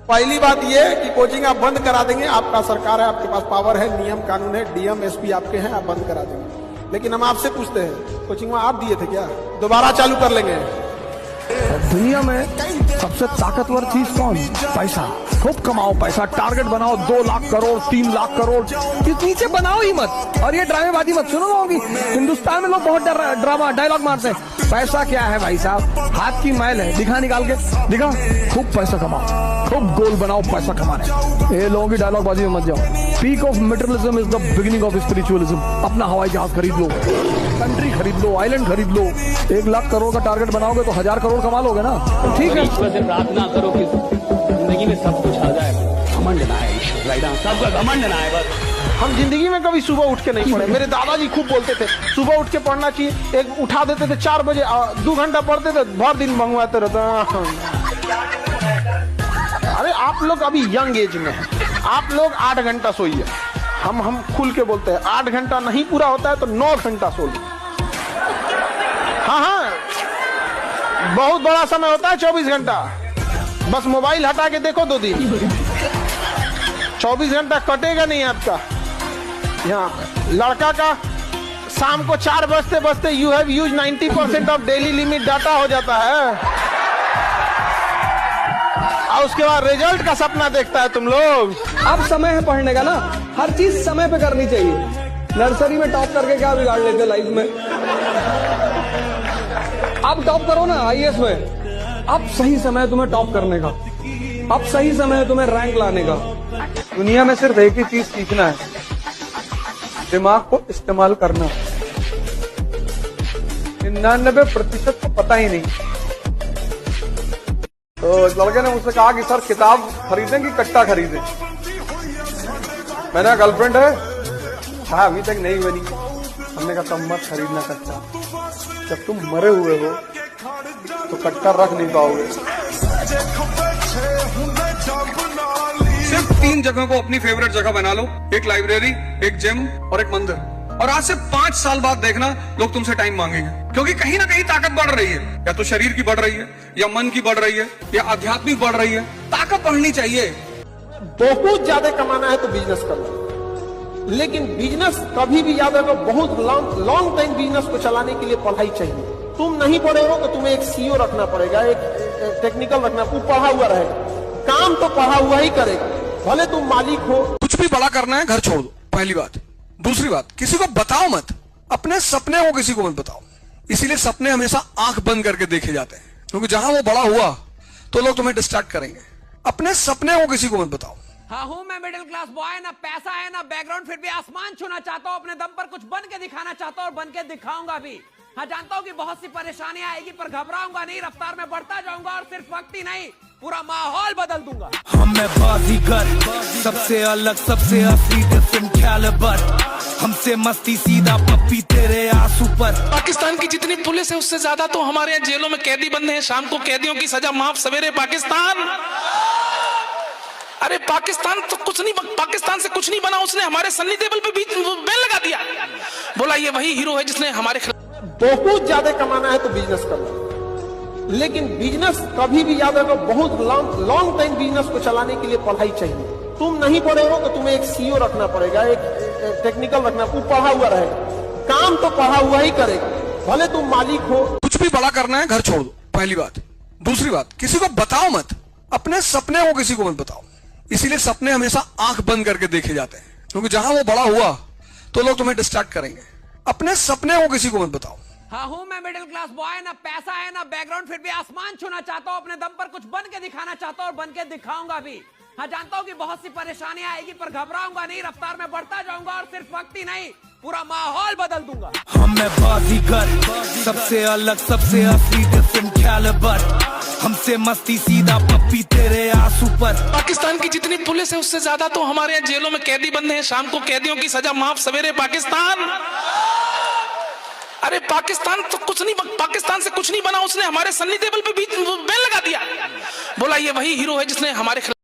पहली बात ये कि कोचिंग आप बंद करा देंगे, आपका सरकार है, आपके पास पावर है, नियम कानून है, डीएम एसपी आपके हैं, आप बंद करा देंगे। लेकिन हम आपसे पूछते हैं, कोचिंग में आप दिए थे क्या? दोबारा चालू कर लेंगे। दुनिया में सबसे ताकतवर चीज कौन? पैसा। खूब कमाओ पैसा, टारगेट बनाओ 2 लाख करोड़ 3 लाख करोड़, इस नीचे बनाओ ही मत। और ये ड्रामेबाजी मत सुनो लोगों की। हिंदुस्तान में लोग बहुत ड्रामा डायलॉग मारते हैं। पैसा क्या है भाई साहब? हाथ की मैल है, दिखा निकाल के दिखा। खूब पैसा कमाओ, खूब गोल बनाओ पैसा कमाने। ये लोगों की डायलॉग बाजी में मत जाओ। Peak of materialism is the beginning of spiritualism. अपना हवाई जहाज खरीद लो, कंट्री खरीद लो, आइलैंड खरीद लो। 1 लाख करोड़ का टारगेट बनाओगे तो 1000 करोड़ कमा लोगे ना। ठीक है, ईश्वर से प्रार्थना करो कि जिंदगी में सब कुछ आ जाए। घमंड ना है ईश्वर, राइट? सबका घमंड ना है बस। हम जिंदगी में कभी सुबह उठ के नहीं पढ़े। मेरे दादाजी खूब बोलते थे सुबह उठ के पढ़ना चाहिए। एक उठा देते थे 4 बजे, 2 घंटा पढ़ते थे, भर दिन मंगवाते रहते। अरे आप लोग अभी यंग एज में हैं, आप लोग 8 घंटा सोइए। हम खुल के बोलते हैं 8 घंटा नहीं पूरा होता है तो 9 घंटा सो लो। हाँ, बहुत बड़ा समय होता है 24 घंटा। बस मोबाइल हटा के देखो 2 दिन, 24 घंटा कटेगा नहीं आपका। यहाँ लड़का का शाम को 4 बजते बजते you have use 90% of daily limit data हो जाता है, और उसके बाद रिजल्ट का सपना देखता है तुम लोग। अब समय है पढ़ने का ना। हर चीज समय पे करनी चाहिए। नर्सरी में टॉप करके क्या बिगाड़ लेते लाइफ में? अब टॉप करो ना आईएएस में। अब सही समय है तुम्हें टॉप करने का। अब सही समय है तुम्हें रैंक लाने का। दुनिया में सिर्फ एक ही चीज सीखना है, दिमाग को इस्तेमाल करना। 99% को पता ही नहीं। तो इस लड़के ने मुझसे कहा कि सर किताब खरीदें कि कट्टा खरीदें? मैंने गर्लफ्रेंड है, कहा अभी तक नहीं बनी। हमने कहा तब मत खरीदना कट्टा, जब तुम मरे हुए हो तो कट्टा रख नहीं पाओगे। सिर्फ 3 जगह को अपनी फेवरेट जगह बना लो, एक लाइब्रेरी, एक जिम और एक मंदिर। और आज से 5 साल बाद देखना लोग तुमसे टाइम मांगेंगे, क्योंकि कहीं ना कहीं ताकत बढ़ रही है। या तो शरीर की बढ़ रही है, या मन की बढ़ रही है, या आध्यात्मिक बढ़ रही है। ताकत बढ़नी चाहिए। बहुत ज्यादा कमाना है तो बिजनेस कर लो, लेकिन बिजनेस कभी भी याद रखो, बहुत लॉन्ग टाइम बिजनेस को चलाने के लिए पढ़ाई चाहिए। तुम नहीं पढ़े हो तो तुम्हें एक सीईओ रखना पड़ेगा, एक टेक्निकल रखना। वो पढ़ा हुआ रहेगा, काम तो पढ़ा हुआ ही करेगा, भले तुम मालिक हो। कुछ भी बड़ा करना है घर छोड़ दो, पहली बात। दूसरी बात, किसी को बताओ मत। अपने सपने को किसी को मत बताओ। इसीलिए सपने हमेशा आंख बंद करके देखे जाते हैं, क्योंकि जहां वो बड़ा हुआ तो लोग तुम्हें डिस्ट्रैक्ट करेंगे। अपने सपने को किसी को मत बताओ। हाँ हूँ मैं मिडिल क्लास बॉय, ना पैसा है ना बैकग्राउंड, फिर भी आसमान छूना चाहता हूँ। अपने दम पर कुछ बन के दिखाना चाहता हूँ और बन के दिखाऊंगा भी। हाँ जानता हूँ कि बहुत सी परेशानियां आएगी, पर घबराऊंगा नहीं। रफ्तार में बढ़ता जाऊंगा और सिर्फ वक्त ही नहीं, पूरा माहौल बदल दूंगा। हम मैं बाजीगर, सबसे अलग सबसे असली डिफरेंट कैलिबर। हमसे मस्ती सीधा पप्पी तेरे आंसू पर। पाकिस्तान की जितनी पुलिस है उससे ज्यादा तो हमारे यहाँ जेलों में कैदी बंद हैं। शाम को कैदियों की सजा माफ, सवेरे पाकिस्तान। अरे पाकिस्तान तो कुछ नहीं, पाकिस्तान से कुछ नहीं बना। उसने हमारे सन्नी देओल पे भी बैन लगा दिया, बोला ये वही हीरो है जिसने हमारे खिलाफ। बहुत ज्यादा कमाना है तो बिजनेस कर लो, लेकिन बिजनेस कभी भी याद रखो, बहुत लॉन्ग टाइम बिजनेस को चलाने के लिए पढ़ाई चाहिए। तुम नहीं पढ़े हो तो तुम्हें एक सीईओ रखना पड़ेगा, एक टेक्निकल रखना। वो पढ़ा हुआ रहेगा, काम तो पढ़ा हुआ ही करेगा, भले तुम मालिक हो। कुछ भी बड़ा करना है घर छोड़ दो, पहली बात। दूसरी बात, किसी को बताओ मत। अपने सपने को किसी को मत बताओ। इसीलिए सपने हमेशा आंख बंद करके देखे जाते हैं, क्योंकि जहां वो बड़ा हुआ तो लोग तुम्हें डिस्ट्रैक्ट करेंगे। अपने सपने को किसी को मत बताओ। हाँ हूँ मैं मिडिल क्लास बॉय, ना पैसा है ना बैकग्राउंड, फिर भी आसमान छूना चाहता हूँ। अपने दम पर कुछ बन के दिखाना चाहता हूँ और बन के दिखाऊंगा भी। हाँ जानता हूँ कि बहुत सी परेशानियां आएगी, पर घबराऊंगा नहीं। रफ्तार में बढ़ता जाऊंगा और सिर्फ वक्त ही नहीं, पूरा माहौल बदल दूंगा। हम मैं बाजीगर, सबसे अलग सबसे असली डिफरेंट कैलिबर। हमसे मस्ती सीधा पप्पी तेरे आंसू पर। पाकिस्तान की जितनी पुलिस है उससे ज्यादा तो हमारे यहाँ जेलों में कैदी बंद हैं। शाम को कैदियों की सजा माफ, सवेरे पाकिस्तान। अरे पाकिस्तान तो कुछ नहीं, पाकिस्तान से कुछ नहीं बना। उसने हमारे सन्नी देओल पे भी बैन लगा दिया, बोला ये वही हीरो है जिसने हमारे खिलाफ।